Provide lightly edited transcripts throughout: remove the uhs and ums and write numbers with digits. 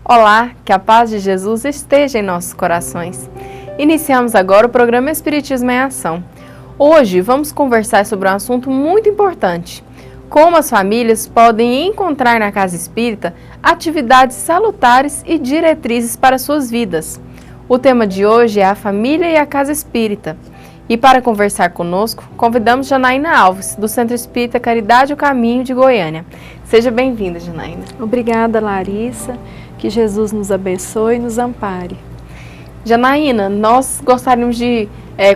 Olá, que a paz de Jesus esteja em nossos corações. Iniciamos agora o programa Espiritismo em Ação. Hoje vamos conversar sobre um assunto muito importante: como as famílias podem encontrar na casa espírita atividades salutares e diretrizes para suas vidas. O tema de hoje é a família e a casa espírita. E para conversar conosco, convidamos Janaína Alves, do Centro Espírita Caridade o Caminho de Goiânia. Seja bem-vinda, Janaína. Obrigada, Larissa. Que Jesus nos abençoe e nos ampare. Janaína, nós gostaríamos de,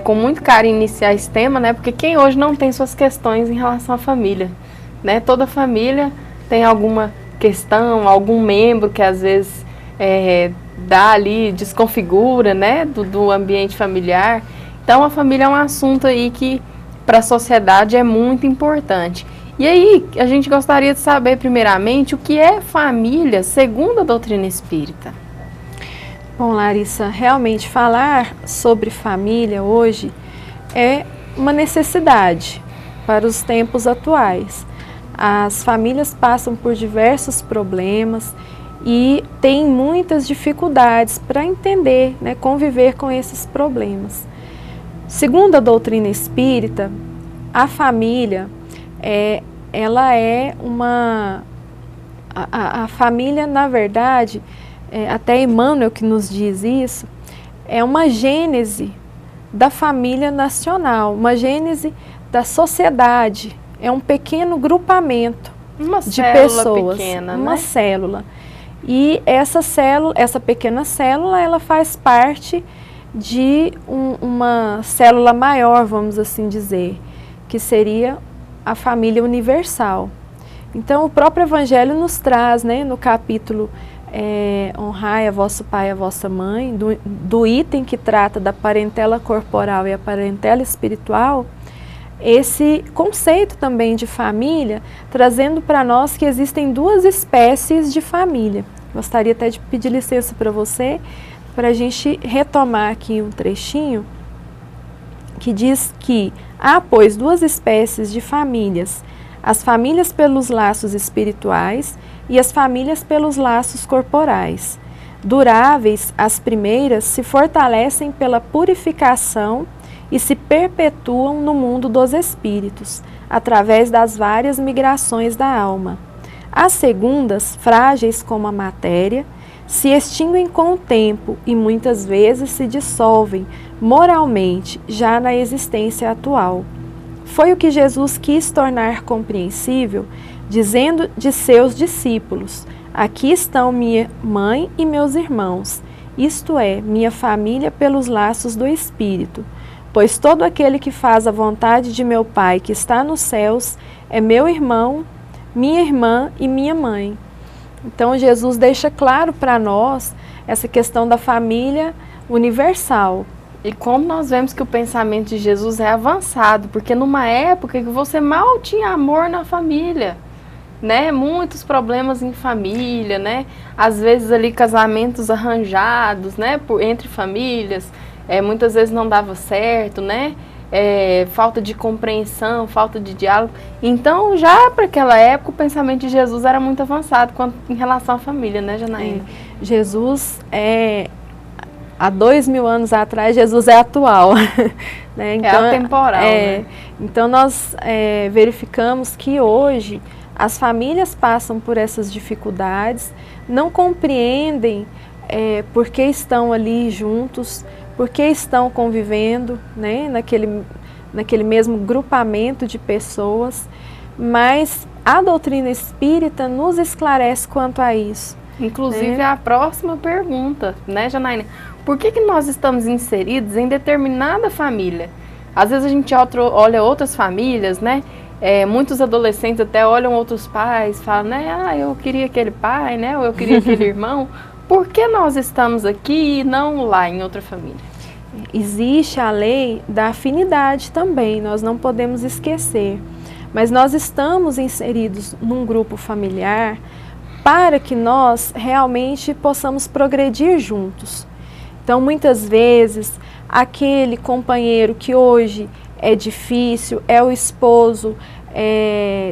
com muito carinho, iniciar esse tema, né? Porque quem hoje não tem suas questões em relação à família, né? Toda família tem alguma questão, algum membro que às vezes dá ali, desconfigura, né? Do ambiente familiar. Então, a família é um assunto aí que, para a sociedade, é muito importante. E aí, a gente gostaria de saber, primeiramente, o que é família segundo a doutrina espírita? Bom, Larissa, realmente falar sobre família hoje é uma necessidade para os tempos atuais. As famílias passam por diversos problemas e têm muitas dificuldades para entender, né, conviver com esses problemas. Segundo a doutrina espírita, a família ela é uma... A família, na verdade, até Emmanuel que nos diz isso, é uma gênese da família nacional, uma gênese da sociedade, é um pequeno grupamento de pessoas, pequena, uma célula. E essa pequena célula, ela faz parte de uma célula maior, vamos assim dizer, que seria a família universal. Então, o próprio Evangelho nos traz, né, no capítulo honrai a vosso pai e a vossa mãe, do item que trata da parentela corporal e a parentela espiritual, esse conceito também de família, trazendo para nós que existem duas espécies de família. Gostaria até de pedir licença para você, para a gente retomar aqui um trechinho que diz que há, pois, duas espécies de famílias: as famílias pelos laços espirituais e as famílias pelos laços corporais. Duráveis, as primeiras se fortalecem pela purificação e se perpetuam no mundo dos espíritos, através das várias migrações da alma. As segundas, frágeis como a matéria, se extinguem com o tempo e muitas vezes se dissolvem moralmente já na existência atual. Foi o que Jesus quis tornar compreensível, dizendo de seus discípulos: aqui estão minha mãe e meus irmãos, isto é, minha família pelos laços do Espírito. Pois todo aquele que faz a vontade de meu Pai que está nos céus é meu irmão, minha irmã e minha mãe. Então, Jesus deixa claro para nós essa questão da família universal. E como nós vemos que o pensamento de Jesus é avançado, porque numa época que você mal tinha amor na família, né? Muitos problemas em família, né? Às vezes ali casamentos arranjados, né? Entre famílias, muitas vezes não dava certo, né? Falta de compreensão, falta de diálogo. Então, já para aquela época, o pensamento de Jesus era muito avançado em relação à família, né, Janaína? Jesus há 2000 anos atrás, Jesus é atual. Né? Então, atemporal, né? Então, nós verificamos que hoje as famílias passam por essas dificuldades, não compreendem por que estão ali juntos, por que estão convivendo, né, naquele mesmo grupamento de pessoas, mas a doutrina espírita nos esclarece quanto a isso. Inclusive, a próxima pergunta, né, Janaína? Por que nós estamos inseridos em determinada família? Às vezes a gente olha outras famílias, né? Muitos adolescentes até olham outros pais, falam, né, eu queria aquele pai, né, ou eu queria aquele irmão. Por que nós estamos aqui e não lá em outra família? Existe a lei da afinidade também, nós não podemos esquecer. Mas nós estamos inseridos num grupo familiar para que nós realmente possamos progredir juntos. Então, muitas vezes, aquele companheiro que hoje é difícil, é o esposo,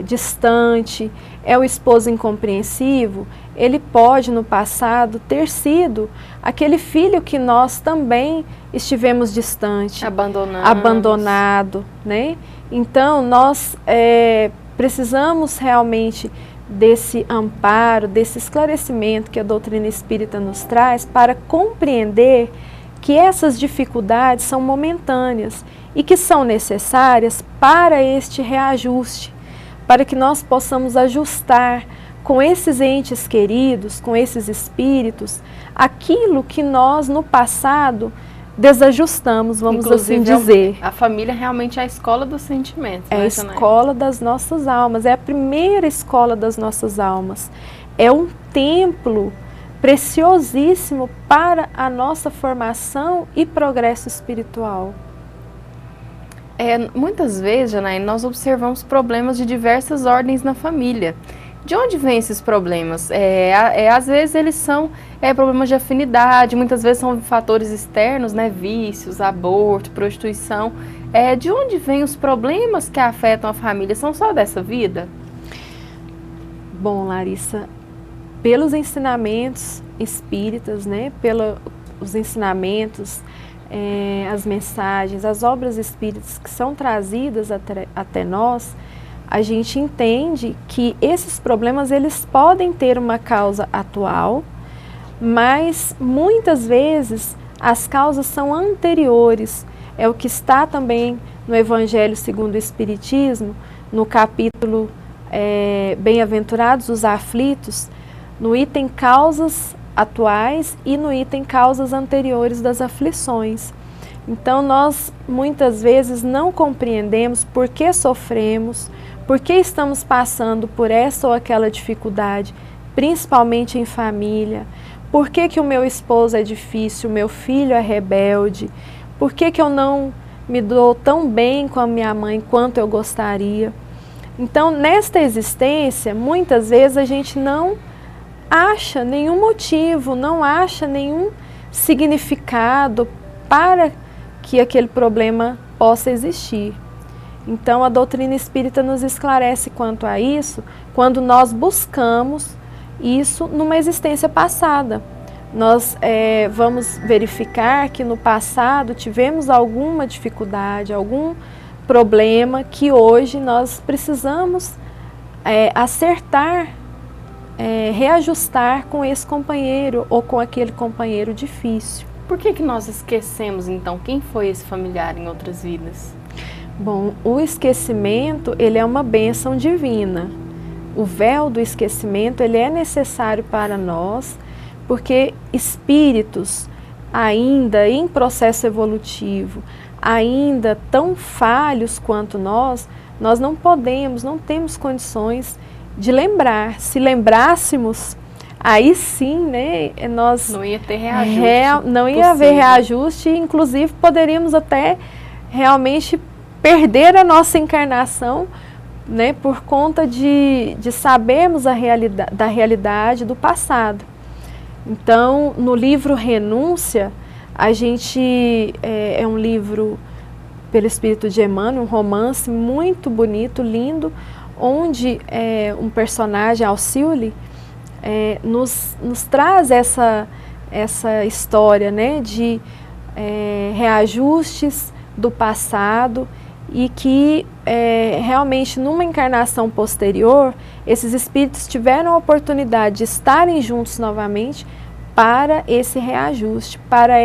distante, é o esposo incompreensivo, ele pode no passado ter sido aquele filho que nós também estivemos distante, abandonado, né? Então nós precisamos realmente desse amparo, desse esclarecimento que a doutrina espírita nos traz para compreender que essas dificuldades são momentâneas e que são necessárias para este reajuste, para que nós possamos ajustar com esses entes queridos, com esses espíritos, aquilo que nós no passado desajustamos, vamos assim dizer. A família realmente é a escola dos sentimentos. É a escola das nossas almas, é a primeira escola das nossas almas. É um templo preciosíssimo para a nossa formação e progresso espiritual. Muitas vezes, Janaína, nós observamos problemas de diversas ordens na família. De onde vêm esses problemas? Às vezes eles são problemas de afinidade, muitas vezes são fatores externos, né? Vícios, aborto, prostituição. De onde vêm os problemas que afetam a família? São só dessa vida? Bom, Larissa, pelos ensinamentos espíritas, né? Pelos ensinamentos, as mensagens, as obras espíritas que são trazidas até nós, a gente entende que esses problemas eles podem ter uma causa atual, mas muitas vezes as causas são anteriores. É o que está também no Evangelho segundo o Espiritismo, no capítulo Bem-aventurados os aflitos, no item causas atuais e no item causas anteriores das aflições. Então nós muitas vezes não compreendemos por que sofremos, por que estamos passando por essa ou aquela dificuldade, principalmente em família, por que o meu esposo é difícil, o meu filho é rebelde, por que eu não me dou tão bem com a minha mãe quanto eu gostaria. Então nesta existência, muitas vezes a gente não acha nenhum motivo, não acha nenhum significado para que aquele problema possa existir. Então a doutrina espírita nos esclarece quanto a isso, quando nós buscamos isso numa existência passada. Nós vamos verificar que no passado tivemos alguma dificuldade, algum problema que hoje nós precisamos acertar, reajustar com esse companheiro ou com aquele companheiro difícil. Por que nós esquecemos então quem foi esse familiar em outras vidas? Bom, o esquecimento ele é uma bênção divina. O véu do esquecimento ele é necessário para nós, porque espíritos ainda em processo evolutivo, ainda tão falhos quanto nós não podemos, não temos condições de lembrar. Se lembrássemos, aí sim, né, nós não ia ter reajuste. Não ia haver reajuste, inclusive poderíamos até realmente perder a nossa encarnação, né, por conta de sabermos da realidade do passado. Então, no livro Renúncia, a gente, é um livro pelo Espírito de Emmanuel, um romance muito bonito, lindo, onde um personagem, Alcione, nos traz essa história, né, de reajustes do passado e que realmente numa encarnação posterior, esses espíritos tiveram a oportunidade de estarem juntos novamente para esse reajuste, para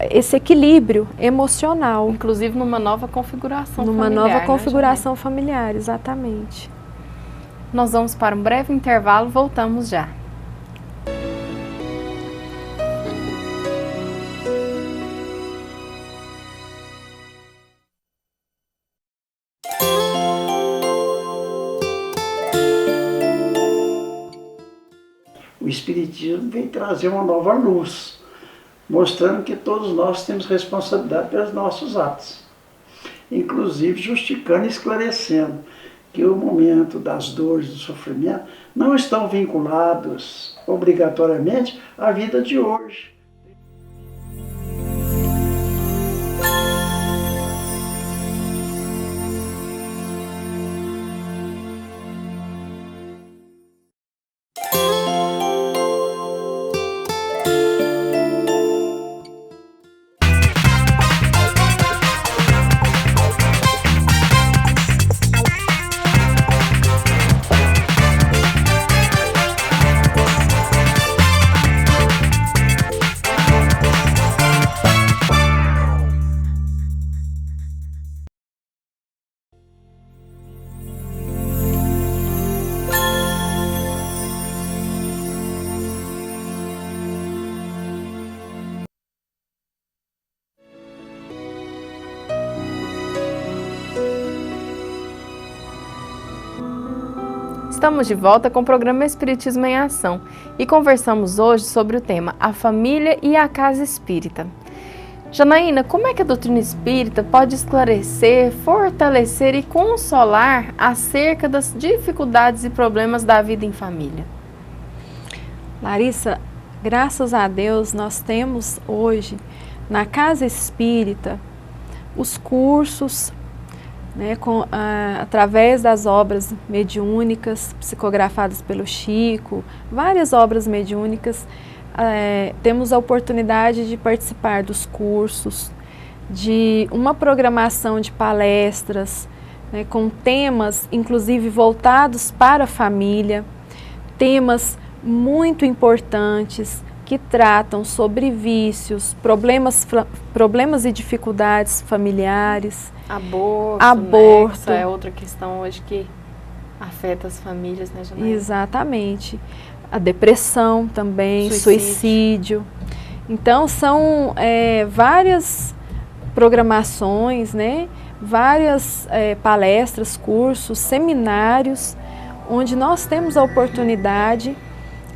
esse equilíbrio emocional. Inclusive numa nova configuração familiar. Numa nova configuração familiar, exatamente. Nós vamos para um breve intervalo, voltamos já. O Espiritismo vem trazer uma nova luz, mostrando que todos nós temos responsabilidade pelos nossos atos, inclusive justificando e esclarecendo que o momento das dores, do sofrimento, não estão vinculados obrigatoriamente à vida de hoje. Estamos de volta com o programa Espiritismo em Ação e conversamos hoje sobre o tema A Família e a Casa Espírita. Janaína, como é que a doutrina espírita pode esclarecer, fortalecer e consolar acerca das dificuldades e problemas da vida em família? Larissa, graças a Deus nós temos hoje na Casa Espírita os cursos, né, através das obras mediúnicas psicografadas pelo Chico, várias obras mediúnicas, temos a oportunidade de participar dos cursos, de uma programação de palestras, né, com temas inclusive voltados para a família, temas muito importantes que tratam sobre vícios, problemas e dificuldades familiares. Aborto. Essa é outra questão hoje que afeta as famílias, né, Janaína? Exatamente. A depressão também, suicídio. Então, são várias programações, né, várias palestras, cursos, seminários, onde nós temos a oportunidade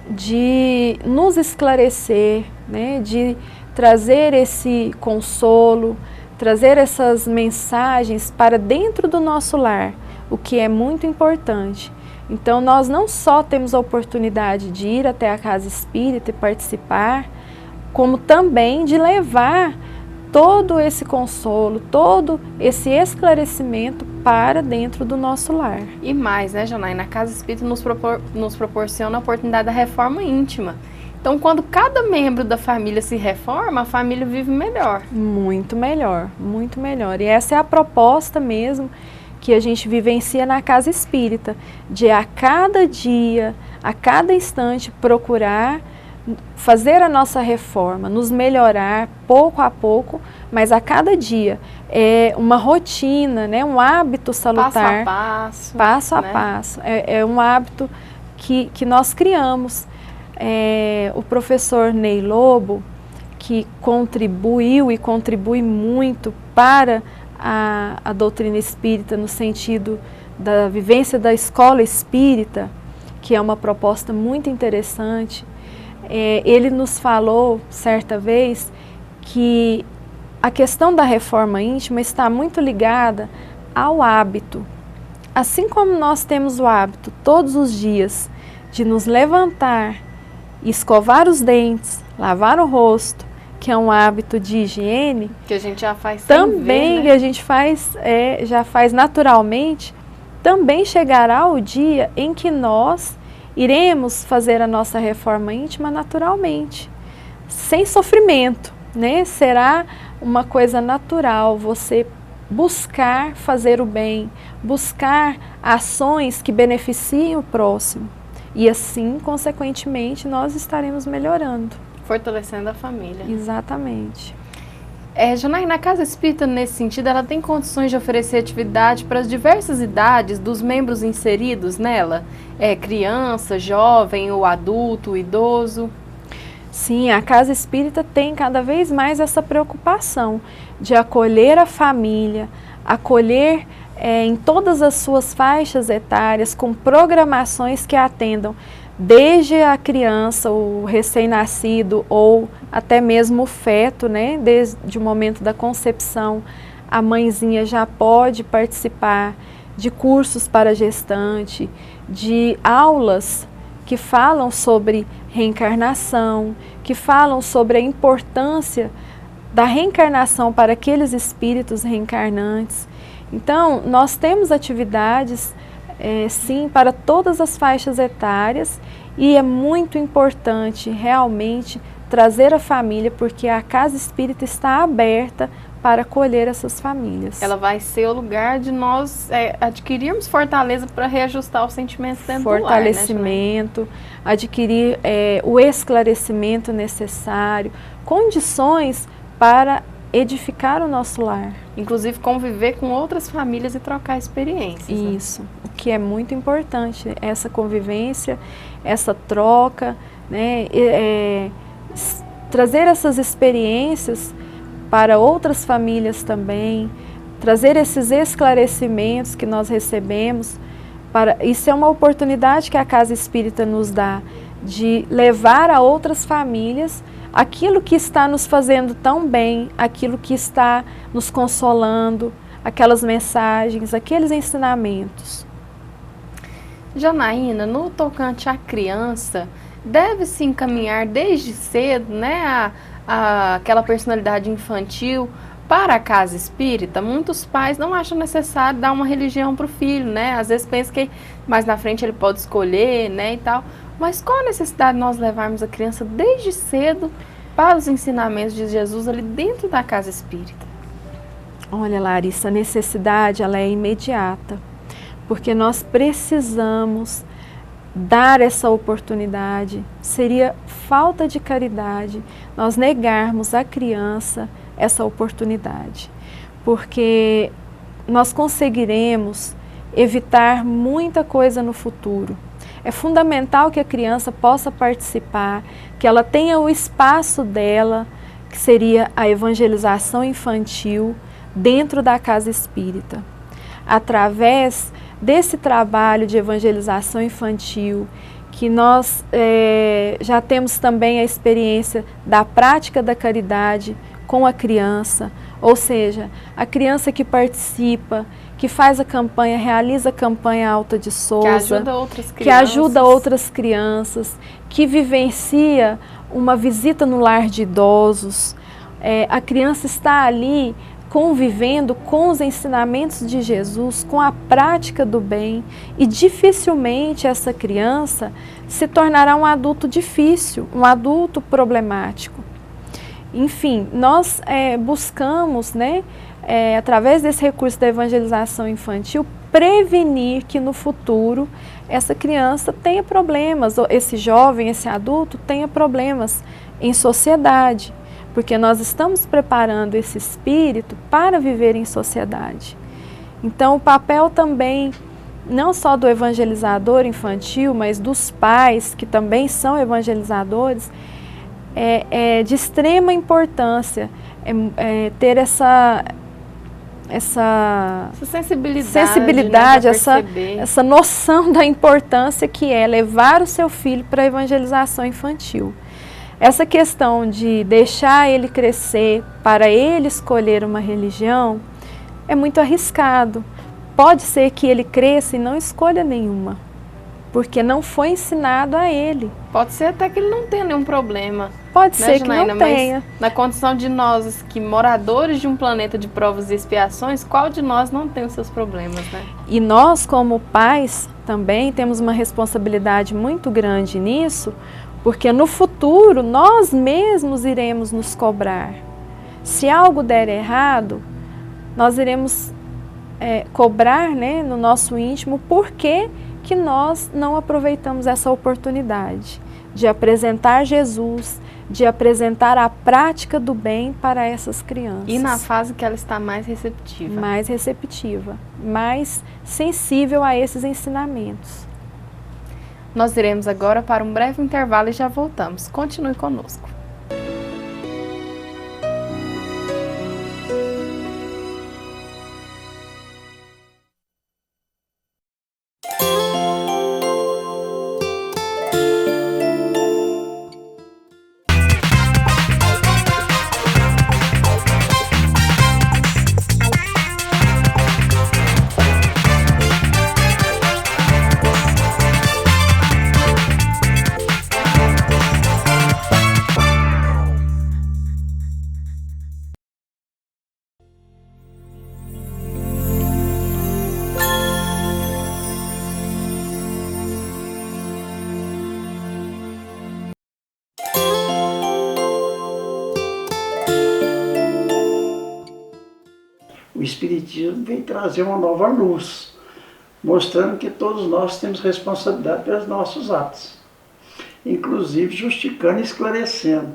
de nos esclarecer, né, de trazer esse consolo, trazer essas mensagens para dentro do nosso lar, o que é muito importante. Então, nós não só temos a oportunidade de ir até a Casa Espírita e participar, como também de levar todo esse consolo, todo esse esclarecimento para dentro do nosso lar. E mais, né, Janaína? A Casa Espírita nos proporciona a oportunidade da reforma íntima. Então, quando cada membro da família se reforma, a família vive melhor. Muito melhor, muito melhor. E essa é a proposta mesmo que a gente vivencia na Casa Espírita, de a cada dia, a cada instante, procurar fazer a nossa reforma, nos melhorar pouco a pouco, mas a cada dia. É uma rotina, né, um hábito salutar. Passo a passo. É um hábito que nós criamos. O professor Ney Lobo, que contribuiu e contribui muito para a doutrina espírita no sentido da vivência da escola espírita, que é uma proposta muito interessante. Ele nos falou, certa vez, que a questão da reforma íntima está muito ligada ao hábito. Assim como nós temos o hábito, todos os dias, de nos levantar, escovar os dentes, lavar o rosto, que é um hábito de higiene, que a gente já faz também, né? Que a gente faz, já faz naturalmente, também chegará o dia em que nós iremos fazer a nossa reforma íntima naturalmente, sem sofrimento, né? Será uma coisa natural você buscar fazer o bem, buscar ações que beneficiem o próximo. E assim, consequentemente, nós estaremos melhorando. Fortalecendo a família. Exatamente. Janaína, a Casa Espírita, nesse sentido, ela tem condições de oferecer atividade para as diversas idades dos membros inseridos nela? Criança, jovem, o adulto, o idoso? Sim, a Casa Espírita tem cada vez mais essa preocupação de acolher a família, acolher em todas as suas faixas etárias, com programações que atendam desde a criança, o recém-nascido ou até mesmo o feto, né? Desde o momento da concepção, a mãezinha já pode participar de cursos para gestante, de aulas que falam sobre reencarnação, que falam sobre a importância da reencarnação para aqueles espíritos reencarnantes. Então, nós temos atividades, sim, para todas as faixas etárias, e é muito importante realmente trazer a família, porque a Casa Espírita está aberta para acolher essas famílias. Ela vai ser o lugar de nós adquirirmos fortaleza para reajustar os sentimentos dentro do lar, né, fortalecimento, adquirir o esclarecimento necessário, condições para edificar o nosso lar. Inclusive conviver com outras famílias e trocar experiências. Isso, né? O que é muito importante, essa convivência, essa troca, né? Trazer essas experiências para outras famílias também, trazer esses esclarecimentos que nós recebemos Isso é uma oportunidade que a Casa Espírita nos dá, de levar a outras famílias aquilo que está nos fazendo tão bem, aquilo que está nos consolando, aquelas mensagens, aqueles ensinamentos. Janaína, no tocante à criança, deve-se encaminhar desde cedo, né, aquela personalidade infantil para a casa espírita? Muitos pais não acham necessário dar uma religião para o filho, né? Às vezes pensam que mais na frente ele pode escolher, né, e tal. Mas qual a necessidade de nós levarmos a criança desde cedo para os ensinamentos de Jesus ali dentro da casa espírita? Olha, Larissa, a necessidade ela é imediata, porque nós precisamos dar essa oportunidade. Seria falta de caridade nós negarmos à criança essa oportunidade, porque nós conseguiremos evitar muita coisa no futuro. É fundamental que a criança possa participar, que ela tenha o espaço dela, que seria a evangelização infantil, dentro da casa espírita. Através desse trabalho de evangelização infantil, que nós já temos também a experiência da prática da caridade com a criança, ou seja, a criança que participa, que faz a campanha, realiza a campanha Alta de Souza, que ajuda outras crianças, que vivencia uma visita no lar de idosos. A criança está ali convivendo com os ensinamentos de Jesus, com a prática do bem, e dificilmente essa criança se tornará um adulto difícil, um adulto problemático. Enfim, nós buscamos, né, através desse recurso da evangelização infantil, prevenir que no futuro essa criança tenha problemas, ou esse jovem, esse adulto tenha problemas em sociedade, porque nós estamos preparando esse espírito para viver em sociedade. Então, o papel também, não só do evangelizador infantil, mas dos pais, que também são evangelizadores, é de extrema importância ter essa sensibilidade, né, essa noção da importância que é levar o seu filho para a evangelização infantil. Essa questão de deixar ele crescer para ele escolher uma religião é muito arriscado. Pode ser que ele cresça e não escolha nenhuma, porque não foi ensinado a ele. Pode ser até que ele não tenha nenhum problema. Pode ser que não tenha. Mas na condição de nós, que moradores de um planeta de provas e expiações, qual de nós não tem os seus problemas, né? E nós, como pais, também temos uma responsabilidade muito grande nisso, porque no futuro nós mesmos iremos nos cobrar. Se algo der errado, nós iremos cobrar, né, no nosso íntimo por que nós não aproveitamos essa oportunidade de apresentar Jesus, de apresentar a prática do bem para essas crianças. E na fase que ela está mais receptiva. Mais receptiva, mais sensível a esses ensinamentos. Nós iremos agora para um breve intervalo e já voltamos. Continue conosco. O Espiritismo vem trazer uma nova luz, mostrando que todos nós temos responsabilidade pelos nossos atos, inclusive justificando e esclarecendo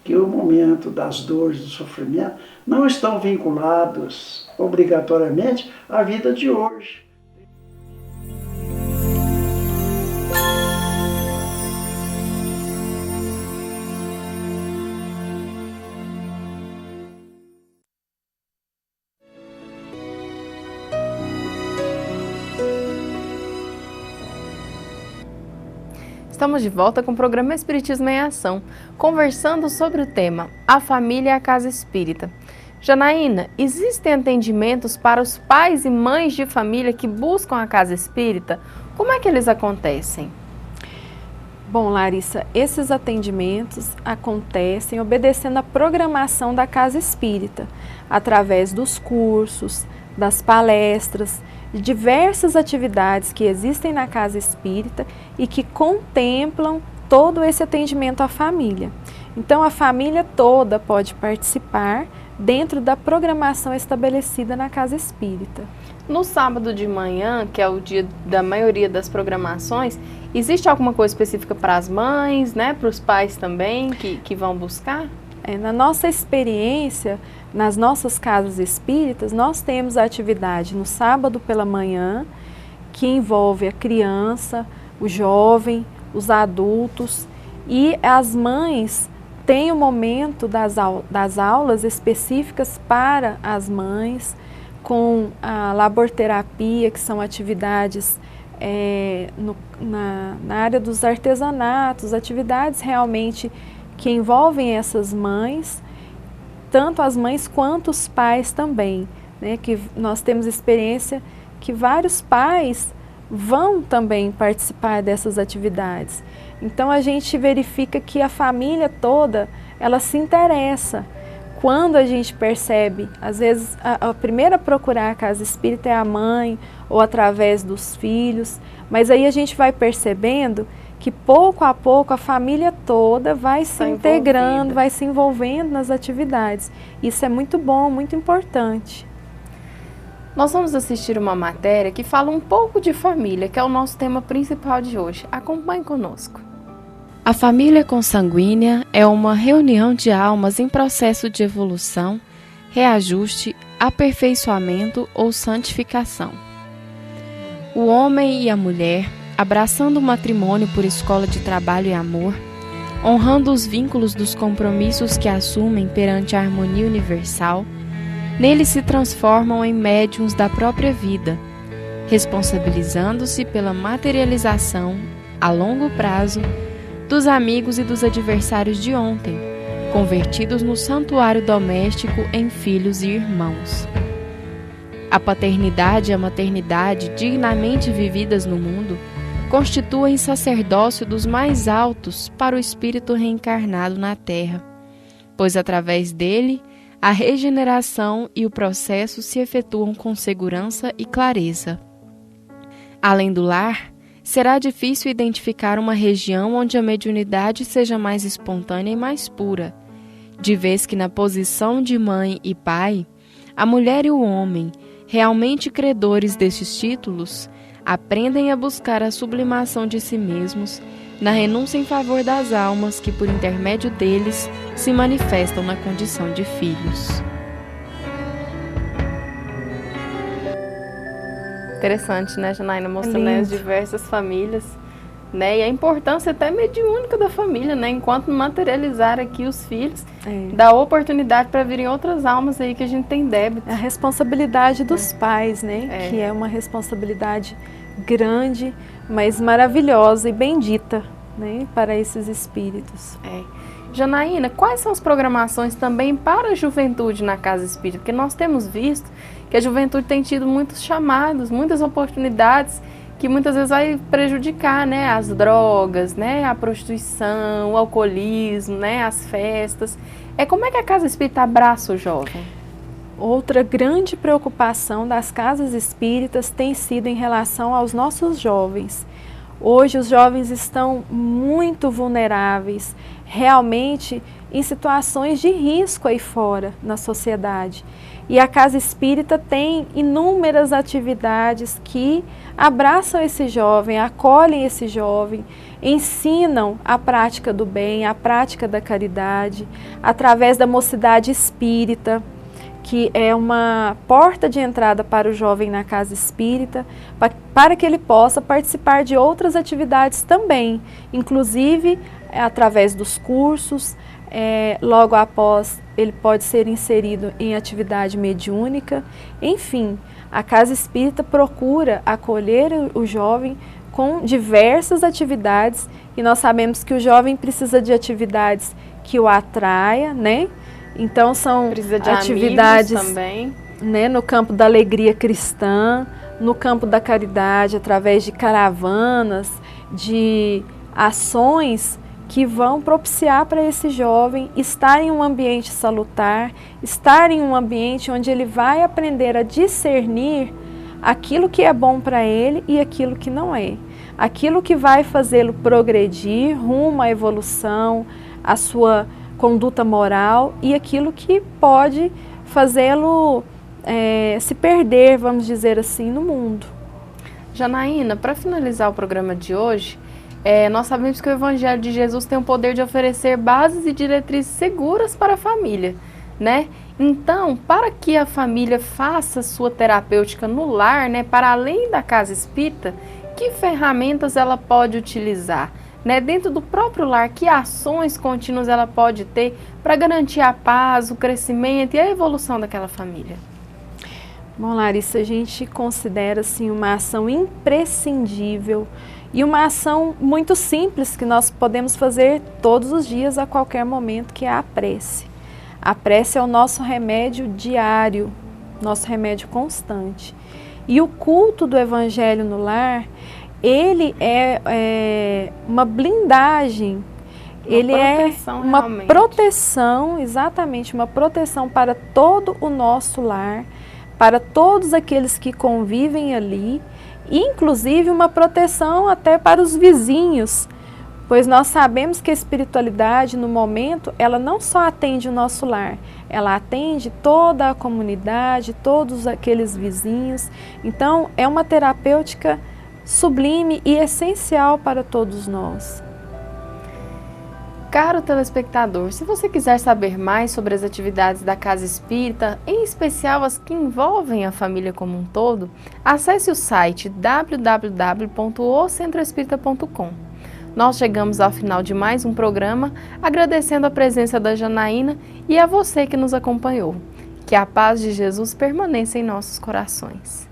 que o momento das dores, do sofrimento, não estão vinculados obrigatoriamente à vida de hoje. Estamos de volta com o programa Espiritismo em Ação, conversando sobre o tema A Família e a Casa Espírita. Janaína, existem atendimentos para os pais e mães de família que buscam a Casa Espírita? Como é que eles acontecem? Bom, Larissa, esses atendimentos acontecem obedecendo a programação da Casa Espírita, através dos cursos, das palestras, de diversas atividades que existem na Casa Espírita e que contemplam todo esse atendimento à família. Então, a família toda pode participar dentro da programação estabelecida na Casa Espírita. No sábado de manhã, que é o dia da maioria das programações, existe alguma coisa específica para as mães, né, para os pais também que vão buscar? Na nossa experiência, nas nossas casas espíritas, nós temos a atividade no sábado pela manhã, que envolve a criança, o jovem, os adultos, e as mães têm o momento das aulas específicas para as mães, com a laborterapia, que são atividades na área dos artesanatos, atividades realmente que envolvem essas mães, tanto as mães quanto os pais também, né? Que nós temos experiência que vários pais vão também participar dessas atividades. Então a gente verifica que a família toda, ela se interessa. Quando a gente percebe, às vezes a primeira a procurar a Casa Espírita é a mãe ou através dos filhos, mas aí a gente vai percebendo que pouco a pouco a família toda vai se integrando, vai se envolvendo nas atividades. Isso é muito bom, muito importante. Nós vamos assistir uma matéria que fala um pouco de família, que é o nosso tema principal de hoje. Acompanhe conosco. A família consanguínea é uma reunião de almas em processo de evolução, reajuste, aperfeiçoamento ou santificação. O homem e a mulher, abraçando o matrimônio por escola de trabalho e amor, honrando os vínculos dos compromissos que assumem perante a harmonia universal, neles se transformam em médiuns da própria vida, responsabilizando-se pela materialização, a longo prazo, dos amigos e dos adversários de ontem, convertidos no santuário doméstico em filhos e irmãos. A paternidade e a maternidade, dignamente vividas no mundo, constituem sacerdócio dos mais altos para o espírito reencarnado na terra, pois através dele a regeneração e o processo se efetuam com segurança e clareza. Além do lar, será difícil identificar uma região onde a mediunidade seja mais espontânea e mais pura, de vez que na posição de mãe e pai, a mulher e o homem, realmente credores destes títulos, aprendem a buscar a sublimação de si mesmos na renúncia em favor das almas que, por intermédio deles, se manifestam na condição de filhos. Interessante, né, Janaína? Mostrando as diversas famílias, né? E a importância até mediúnica da família, né? Enquanto materializar aqui os filhos, dá oportunidade para virem outras almas aí que a gente tem débito. A responsabilidade dos pais, né? Que é uma responsabilidade grande, mas maravilhosa e bendita, né? Para esses espíritos. Janaína, quais são as programações também para a juventude na Casa Espírita? Porque nós temos visto que a juventude tem tido muitos chamados, muitas oportunidades que muitas vezes vai prejudicar, né, as drogas, né, a prostituição, o alcoolismo, né, as festas. Como é que a Casa Espírita abraça o jovem? Outra grande preocupação das casas espíritas tem sido em relação aos nossos jovens. Hoje os jovens estão muito vulneráveis, realmente em situações de risco aí fora na sociedade. E a Casa Espírita tem inúmeras atividades que abraçam esse jovem, acolhem esse jovem, ensinam a prática do bem, a prática da caridade, através da mocidade espírita, que é uma porta de entrada para o jovem na Casa Espírita, para que ele possa participar de outras atividades também, inclusive através dos cursos. Logo após, ele pode ser inserido em atividade mediúnica. Enfim, a Casa Espírita procura acolher o jovem com diversas atividades, e nós sabemos que o jovem precisa de atividades que o atraia, né? Então são atividades também, né, no campo da alegria cristã, no campo da caridade, através de caravanas, de ações que vão propiciar para esse jovem estar em um ambiente salutar, estar em um ambiente onde ele vai aprender a discernir aquilo que é bom para ele e aquilo que não é. Aquilo que vai fazê-lo progredir rumo à evolução, à sua conduta moral, e aquilo que pode fazê-lo se perder, vamos dizer assim, no mundo. Janaína, para finalizar o programa de hoje, nós sabemos que o Evangelho de Jesus tem o poder de oferecer bases e diretrizes seguras para a família, né? Então, para que a família faça sua terapêutica no lar, né, para além da casa espírita, que ferramentas ela pode utilizar? Né, dentro do próprio lar, que ações contínuas ela pode ter para garantir a paz, o crescimento e a evolução daquela família? Bom, Larissa, a gente considera assim, uma ação imprescindível e uma ação muito simples que nós podemos fazer todos os dias, a qualquer momento, que é a prece. A prece é o nosso remédio diário, nosso remédio constante. E o culto do Evangelho no lar, ele é uma blindagem, ele é uma proteção, exatamente, uma proteção para todo o nosso lar, para todos aqueles que convivem ali, inclusive uma proteção até para os vizinhos, pois nós sabemos que a espiritualidade, no momento, ela não só atende o nosso lar, ela atende toda a comunidade, todos aqueles vizinhos. Então, é uma terapêutica sublime e essencial para todos nós. Caro telespectador, se você quiser saber mais sobre as atividades da Casa Espírita, em especial as que envolvem a família como um todo, acesse o site www.ocentroespirita.com. Nós chegamos ao final de mais um programa, agradecendo a presença da Janaína e a você que nos acompanhou. Que a paz de Jesus permaneça em nossos corações.